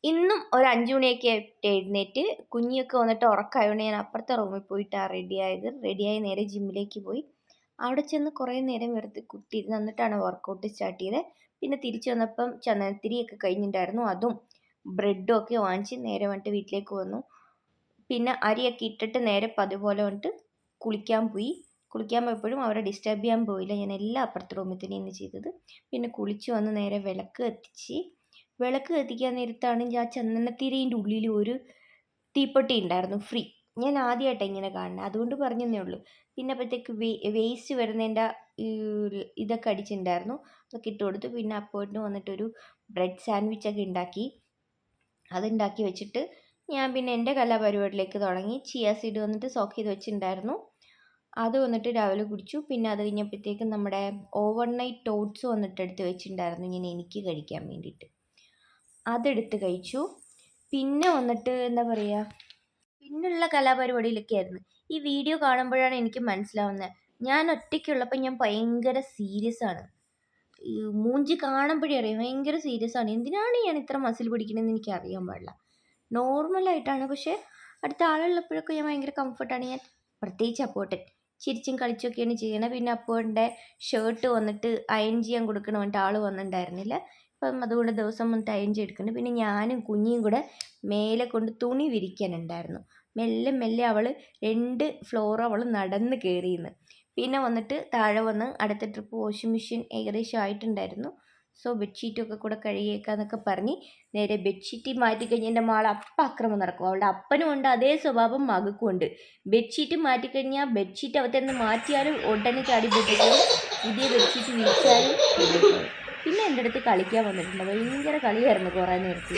ഇന്നും ഒരു 5 മണിയൊക്കെ ആയിട്ട് എഴുന്നേറ്റ് കുഞ്ഞിയൊക്കെ വന്നിട്ട് ഉറക്കമായതുകൊണ്ട് ഞാൻ അപ്പുറത്തെ റൂമിൽ പോയിട്ടാണ് റെഡിയായി നേരെ ജിമ്മിലേക്ക് പോയി. അവിടെ ചെന്ന് കുറേ നേരം വെറുതെ കുത്തിയിരുന്ന് എന്നിട്ടാണ് വർക്കൗട്ട് സ്റ്റാർട്ട് ചെയ്തത്. പിന്നെ തിരിച്ചു വന്നപ്പം ചന്ദനത്തിരിയൊക്കെ കഴിഞ്ഞിട്ടുണ്ടായിരുന്നു. അതും ബ്രെഡും ഒക്കെ വാങ്ങിച്ച് നേരെ വന്നിട്ട് വീട്ടിലേക്ക് വന്നു. പിന്നെ അരിയൊക്കെ ഇട്ടിട്ട് നേരെ പതുപോലെ വന്നിട്ട് കുളിക്കാൻ പോയപ്പോഴും അവരെ ഡിസ്റ്റർബ് ചെയ്യാൻ പോയില്ല. ഞാൻ എല്ലാം അപ്പുറത്തെ റൂമിൽ തന്നെയാണ് ചെയ്തത്. പിന്നെ കുളിച്ച് വന്ന് നേരെ വിളക്ക് കത്തിക്കാൻ നേരത്താണ് ആ ചന്ദനത്തിരീൻ്റെ ഉള്ളിൽ ഒരു തീപ്പെട്ടി ഉണ്ടായിരുന്നു ഫ്രീ. ഞാൻ ആദ്യമായിട്ടാണ് ഇങ്ങനെ കാണുന്നത്, അതുകൊണ്ട് പറഞ്ഞതേ ഉള്ളൂ. പിന്നെ അപ്പോഴത്തേക്ക് വേസ്റ്റ് വരുന്നതിൻ്റെ ഇതൊക്കെ അടിച്ചിട്ടുണ്ടായിരുന്നു, അതൊക്കെ ഇട്ട് കൊടുത്തു. പിന്നെ അപ്പോഴേക്കും വന്നിട്ടൊരു ബ്രെഡ് സാൻഡ്വിച്ചൊക്കെ അതുണ്ടാക്കി വെച്ചിട്ട് ഞാൻ പിന്നെ എൻ്റെ കലാപരിപാടിയിലേക്ക് തുടങ്ങി. ചിയ സീഡ് വന്നിട്ട് സോക്ക് ചെയ്ത് വെച്ചിട്ടുണ്ടായിരുന്നു, അത് വന്നിട്ട് രാവിലെ കുടിച്ചു. പിന്നെ അത് കഴിഞ്ഞപ്പോഴത്തേക്കും നമ്മുടെ ഓവർനൈറ്റ് ഓട്സ് വന്നിട്ട് എടുത്ത് വെച്ചിട്ടുണ്ടായിരുന്നു ഞാൻ എനിക്ക് കഴിക്കാൻ വേണ്ടിയിട്ട്, അതെടുത്ത് കഴിച്ചു. പിന്നെ വന്നിട്ട് എന്താ പറയുക, പിന്നുള്ള കലാപരിപാടിയിലൊക്കെ ആയിരുന്നു. ഈ വീഡിയോ കാണുമ്പോഴാണ് എനിക്ക് മനസ്സിലാവുന്നത്, ഞാൻ ഒറ്റയ്ക്കുള്ളപ്പോൾ ഞാൻ ഭയങ്കര സീരിയസ് ആണ്. മൂഞ്ചി കാണുമ്പോഴേ അറിയാം ഭയങ്കര സീരിയസ് ആണ്. എന്തിനാണ് ഞാൻ ഇത്ര മസിൽ പിടിക്കണമെന്ന് എനിക്ക് അറിയാൻ പാടില്ല. നോർമലായിട്ടാണ്, പക്ഷേ അടുത്ത ആളുള്ളപ്പോഴൊക്കെ ഞാൻ ഭയങ്കര കംഫർട്ടാണ്. ഞാൻ പ്രത്യേകിച്ച് അപ്പോട്ടൻ ചിരിച്ചും കളിച്ചൊക്കെയാണ് ചെയ്യണത്. പിന്നെ അപ്പോൻ്റെ ഷർട്ട് വന്നിട്ട് അയൺ ചെയ്യാൻ കൊടുക്കണം പറഞ്ഞിട്ട് ആൾ വന്നിട്ടുണ്ടായിരുന്നില്ല. അപ്പം അതുകൊണ്ട് ദിവസം വന്നിട്ട് അയൺ ചെയ്തെടുക്കുന്നുണ്ട്. പിന്നെ ഞാനും കുഞ്ഞിയും കൂടെ മേലെ കൊണ്ട് തുണി വിരിക്കാനുണ്ടായിരുന്നു. മെല്ലെ അവൾ 2 ഫ്ലോർ അവൾ നടന്ന് കയറിയെന്ന്. പിന്നെ വന്നിട്ട് താഴെ വന്ന് അടുത്ത ട്രിപ്പ് വാഷിംഗ് മെഷീൻ ഏകദേശം ആയിട്ടുണ്ടായിരുന്നു. സോ ബെഡ്ഷീറ്റൊക്കെ കൂടെ കഴുകിയേക്കാന്നൊക്കെ പറഞ്ഞ് നേരെ ബെഡ്ഷീറ്റ് മാറ്റിക്കഴിഞ്ഞ് എൻ്റെ മാൾ അക്രമം നടക്കും. അവളുടെ അപ്പനും ഉണ്ട് അതേ സ്വഭാവം, മകൾക്കും ഉണ്ട്. ബെഡ്ഷീറ്റ് മാറ്റിക്കഴിഞ്ഞാൽ ബെഡ്ഷീറ്റ് അവത്തന്നെ മാറ്റിയാലും ഉടനെ ചാടി ബെഡിക്കും, പുതിയ ബെഡ്ഷീറ്റ് വിരിച്ചാലും. പിന്നെ എൻ്റെ അടുത്ത് കളിക്കാൻ വന്നിട്ടുണ്ട്, ഭയങ്കര കളിയായിരുന്നു കുറേ നേരത്തിൽ.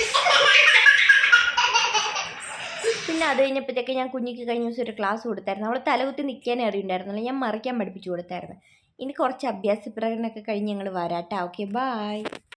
പിന്നെ അത് കഴിഞ്ഞപ്പോഴത്തേക്ക് ഞാൻ കുഞ്ഞിക്ക് കഴിഞ്ഞ ദിവസം ഒരു ക്ലാസ് കൊടുത്തായിരുന്നു. അവൾ തലകുത്തി നിൽക്കാനേ അറിയുണ്ടായിരുന്നില്ല, ഞാൻ മറിക്കാൻ പഠിപ്പിച്ചു കൊടുത്തായിരുന്നു. ഇനി കുറച്ച് അഭ്യാസ പ്രകടനമൊക്കെ കഴിഞ്ഞ് ഞങ്ങൾ വരാട്ടോ. Okay, bye.